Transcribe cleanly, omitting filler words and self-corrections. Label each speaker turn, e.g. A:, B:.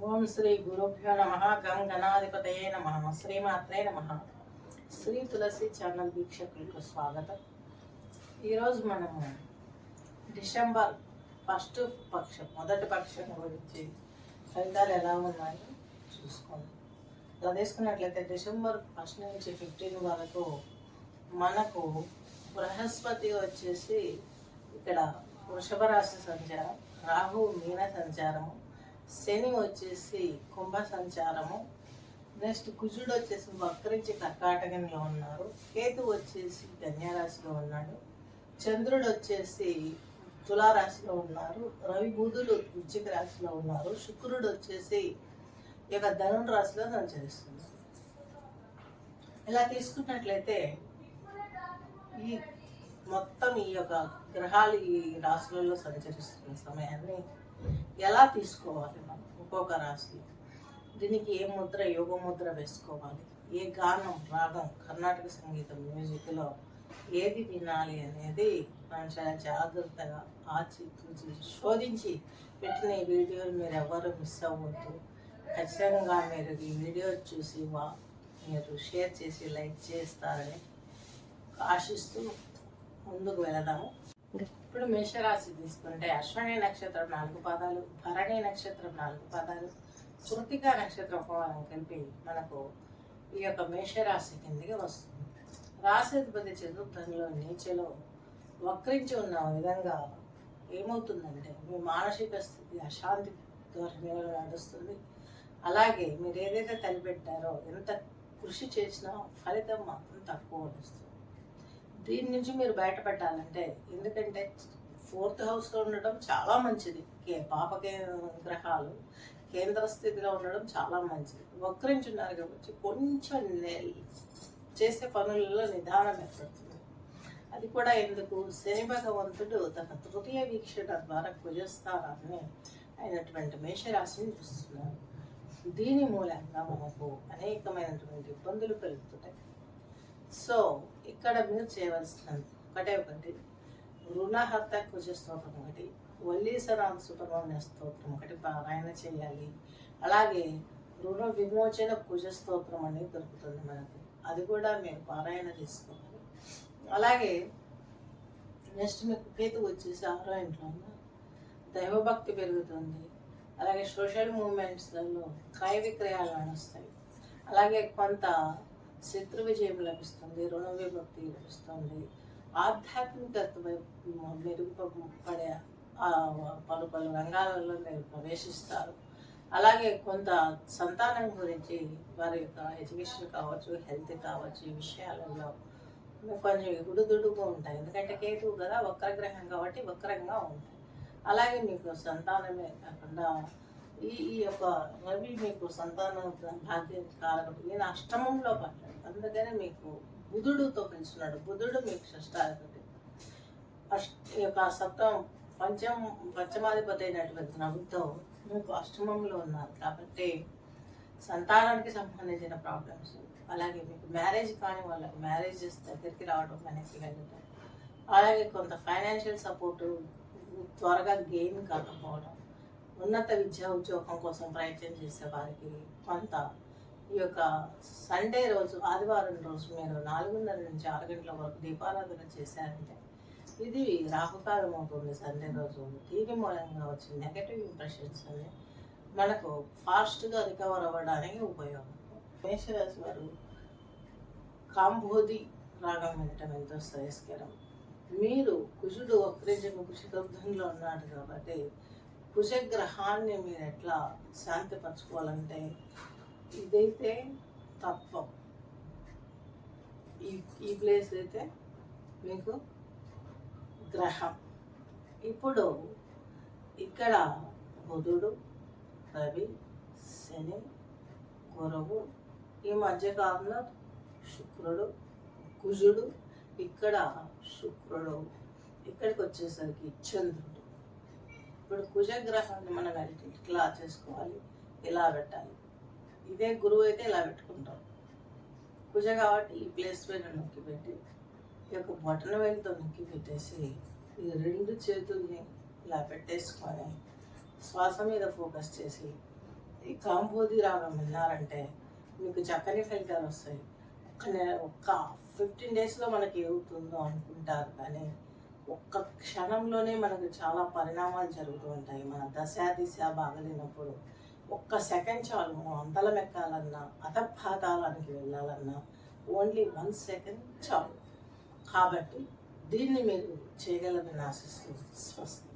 A: ఓం శ్రీ గురుభ్యో నమ. గం గణాధిపతయే నమ. శ్రీమాత్రే నమ. శ్రీ తులసి ఛానల్ వీక్షకులకు స్వాగతం. ఈరోజు మనము డిసెంబర్ మొదటి పక్షం గురించి ఫలితాలు ఎలా ఉన్నాయో చూసుకోండి. అలా తీసుకున్నట్లయితే డిసెంబర్ 1 నుంచి 15 వరకు మనకు బృహస్పతి వచ్చేసి ఇక్కడ వృషభ రాశి సంచారం, రాహు మీన సంచారము, శని వచ్చేసి కుంభ సంచారము, నెక్స్ట్ కుజుడు వచ్చేసి వక్రించి కర్కాటకంలో ఉన్నారు, కేతు వచ్చేసి కన్యారాశిలో ఉన్నాడు, చంద్రుడు వచ్చేసి తులారాశిలో ఉన్నారు, రవి బుధులు వృశ్చిక రాశిలో ఉన్నారు, శుక్రుడు వచ్చేసి ఈ యొక్క ధను రాశిలో సంచరిస్తున్నారు. ఇలా తీసుకున్నట్లయితే ఈ మొత్తం ఈ యొక్క గ్రహాలు ఈ రాశులలో సంచరిస్తున్న సమయాన్ని ఎలా తీసుకోవాలి మనం ఒక్కొక్క రాశి, దీనికి ఏ ముద్ర యోగ ముద్ర వేసుకోవాలి, ఏ గానం రాగం కర్ణాటక సంగీతం మ్యూజిక్లో ఏది వినాలి అనేది మనం చాలా జాగ్రత్తగా ఆచితూచి శోధించి పెట్టిన ఈ వీడియోలు మీరు ఎవరు మిస్ అవ్వద్దు. ఖచ్చితంగా మీరు ఈ వీడియో చూసి మీరు షేర్ చేసి లైక్ చేస్తారని ఆశిస్తూ ముందుకు వెళదాము. ఇప్పుడు మేషరాశి తీసుకుంటే అశ్వని నక్షత్రం 4 పాదాలు, భరణి నక్షత్రం 4 పాదాలు, కృతిక నక్షత్రం కలిపి మనకు ఈ యొక్క మేషరాశి కిందికి వస్తుంది. రాశిధిపతి చతుర్థంలో నీచలో వక్రించి ఉన్న విధంగా ఏమవుతుందంటే మీ మానసిక స్థితి అశాంతి ధోరణిలో నడుస్తుంది. అలాగే మీరు ఏదైతే తలపెట్టారో ఎంత కృషి చేసినా ఫలితం మాత్రం తక్కువ వస్తుంది. దీని నుంచి మీరు బయటపడాలంటే, ఎందుకంటే 4th హౌస్లో ఉండడం చాలా మంచిది, పాపకే గ్రహాలు కేంద్ర స్థితిలో ఉండడం చాలా మంచిది. వక్రించున్నారు కాబట్టి కొంచెం చేసే పనులలో నిదానం ఏర్పడుతుంది. అది కూడా ఎందుకు, శని భగవంతుడు తన తృతీయ వీక్షణ ద్వారా కుజస్థానాన్ని అయినటువంటి మేషరాశిని చూస్తున్నారు. దీని మూలంగా మనకు అనేకమైనటువంటి ఇబ్బందులు కలుగుతున్నాయి. సో ఇక్కడ మీరు చేయవలసినది ఒకటి రుణహర్త కుజ స్తోత్రం ఒకటి, వల్లీసరామ సుబ్రహ్మణ్య స్తోత్రం ఒకటి పారాయణ చేయాలి. అలాగే రుణ విమోచన కుజ స్తోత్రం అనేది దొరుకుతుంది మనకు, అది కూడా మీరు పారాయణ తీసుకోవాలి. అలాగే నెక్స్ట్ మీకు కేతు వచ్చేసి 6వ ఇంట్లో ఉన్న దైవభక్తి పెరుగుతుంది. అలాగే సోషల్ మూమెంట్స్లలో క్రయ విక్రయాలు నడుస్తాయి. అలాగే కొంత శత్రు విజయం లభిస్తుంది, రుణ విభక్తి లభిస్తుంది, ఆధ్యాత్మికత మెరుగుపడే పలు రంగాలలో మీరు ప్రవేశిస్తారు. అలాగే కొంత సంతానం గురించి వారి యొక్క ఎడ్యుకేషన్ కావచ్చు, హెల్త్ కావచ్చు, ఈ విషయాలలో కొంచెం ఎగుడుదుడుగా ఉంటాయి. ఎందుకంటే కేతువు కదా వక్రగ్రహం కాబట్టి వక్రంగా ఉంటాయి. అలాగే మీకు సంతానమే కాకుండా ఈ యొక్క రవి మీకు సంతాన భాగ్యం కారకుడు, నేను అష్టమంలో పడ్డాడు, అందుకని మీకు బుధుడుతో పెంచున్నాడు. బుధుడు మీకు షష్టాధిపతి, ఈ యొక్క పంచమాధిపతి అయినటువంటి రవితో మీకు అష్టమంలో ఉన్నారు కాబట్టి సంతానానికి సంబంధించిన ప్రాబ్లమ్స్, అలాగే మీకు మ్యారేజ్ కాని వాళ్ళకి మ్యారేజెస్ దగ్గరికి రావడం వెనక్కి వెళ్ళడం, అలాగే కొంత ఫైనాన్షియల్ సపోర్టు త్వరగా గెయిన్ కాకపోవడం, ఉన్నత విద్యా ఉద్యోగం కోసం ప్రయత్నం చేసే వారికి కొంత ఈ యొక్క సండే రోజు ఆదివారం రోజు మీరు 4:30 నుంచి 6 గంటల వరకు దీపారాధన చేశారంటే ఇది రాహుకాలం అవుతుంది సండే రోజు. దీని మూలంగా వచ్చిన నెగటివ్ ఇంప్రెషన్స్ అని మనకు ఫాస్ట్గా రికవర్ అవ్వడానికి ఉపయోగం. మేషరాశి వారు కాంబోధి రాగం వినటం ఎంతో శ్రేయస్కరం. మీరు కుజుడు వక్రించము కుశుద్ధంలో ఉన్నాడు కాబట్టి కుజగ్రహాన్ని మీరు ఎట్లా శాంతిపరచుకోవాలంటే, ఇదైతే తత్వం, ఈ ప్లేస్ అయితే మీకు గ్రహం. ఇప్పుడు ఇక్కడ బుధుడు, రవి, శని, గురువు, ఈ మధ్యకాలంలో శుక్రుడు, కుజుడు, ఇక్కడ శుక్రుడు, ఇక్కడికి వచ్చేసరికి చంద్రుడు. ఇప్పుడు కుజగ్రహాన్ని మనం ఇట్లా చేసుకోవాలి, ఇలా పెట్టాలి. ఇదే గురువు అయితే ఇలా పెట్టుకుంటాం, కుజ కాబట్టి ఈ ప్లేస్ పైన నొక్కి పెట్టి ఈ యొక్క బొటన వేలుతో నొక్కి పెట్టేసి ఈ 2 చేతుల్ని ఇలా పెట్టేసుకొని శ్వాస మీద ఫోకస్ చేసి ఈ కాంబోధి రాగం విన్నారంటే మీకు చక్కని ఫలితాలు వస్తాయి. ఒక్క 15 డేస్లో మనకి ఏమవుతుందో అనుకుంటారు, కానీ ఒక్క క్షణంలోనే మనకు చాలా పరిణామాలు జరుగుతూ ఉంటాయి. మన దిశ బాగలేనప్పుడు ఒక్క సెకండ్ చాలు. మనం అంతలం ఎక్కాలన్నా, అధపాతాళానికి వెళ్ళాలన్నా ఓన్లీ 1 సెకండ్ చాలు. కాబట్టి దీన్ని మీరు చేయగలరని ఆశిస్తూ స్వస్తి.